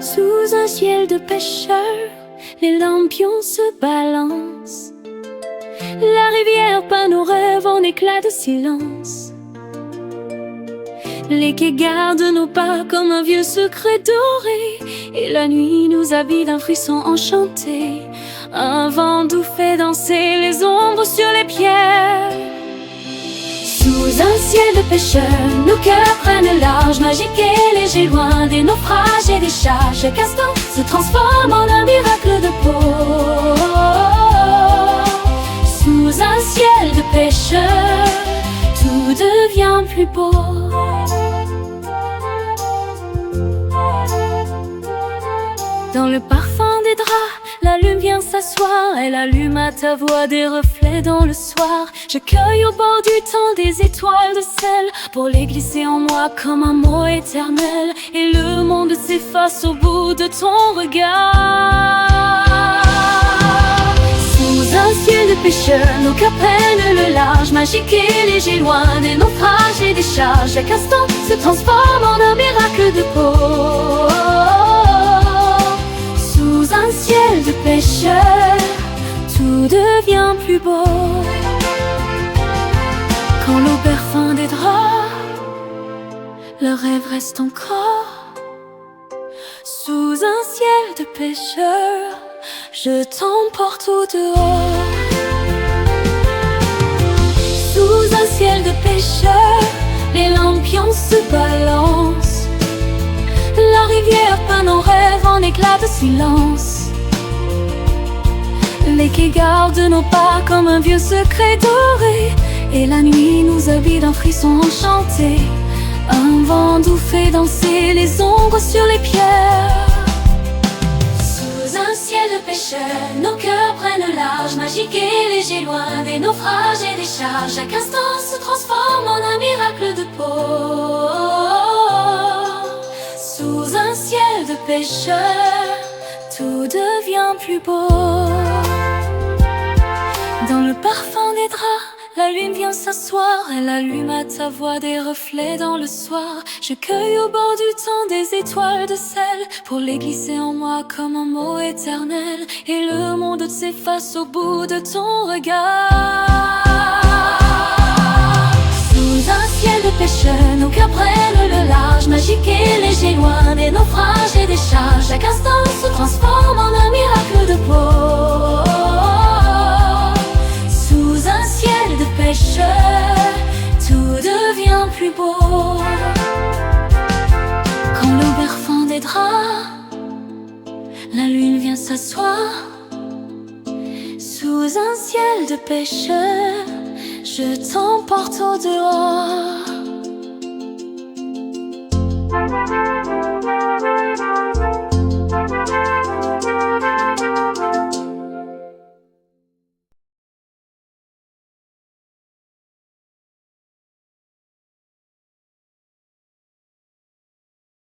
Sous un ciel de pêcheurs, les lampions se balancent. La rivière peint nos rêves en éclats de silence. Les quais gardent nos pas comme un vieux secret doré, et la nuit nous habille d'un frisson enchanté. Un vent doux fait danser les ombres sur les pierres. Sous un ciel de pêcheurs, nos cœurs prennent large, magique et léger, loin des naufrages et des charges. Chaque instant se transforme en un miracle de peau. Sous un ciel de pêcheurs, tout devient plus beau. Dans le parfum des draps, la lune vient s'asseoir. Elle allume à ta voix des reflets dans le soir. Je cueille au bord du temps des étoiles de sel pour les glisser en moi comme un mot éternel. Et le monde s'efface au bout de ton regard. Sous un ciel de pêcheurs, nos cœurs prennent le large, magique et léger, loin des naufrages et des charges. Chaque instant se transforme en un miracle de peau. Sous un ciel de pêcheurs, tout devient plus beau. Quand l'eau parfum des draps, le rêve reste encore. Sous un ciel de pêcheurs, je t'emporte au dehors. Sous un ciel de pêcheurs, les lampions se balancent. La rivière peint nos rêves en éclats de silence. Les quais gardent nos pas comme un vieux secret doré, et la nuit nous habille d'un frisson enchanté. Un vent doux fait danser les ombres sur les pierres. Sous un ciel de pêcheurs, nos cœurs prennent large, magique et léger, loin des naufrages et des charges. Chaque instant se transforme en un miracle de peau. Sous un ciel de pêcheurs, tout devient plus beau. Dans le parfum des draps, la lune vient s'asseoir. Elle allume à ta voix des reflets dans le soir. Je cueille au bord du temps des étoiles de sel pour les glisser en moi comme un mot éternel. Et le monde s'efface au bout de ton regard. Sous un ciel de pêcheurs, nos cœurs prennent le large, magique et léger, loin des naufrages et des charges. Chaque instant se transforme en un miracle de peau. Sous un ciel de pêcheurs, tout devient plus beau. Quand le parfum des draps, la lune vient s'asseoir. Sous un ciel de pêcheurs, je t'emporte au dehors.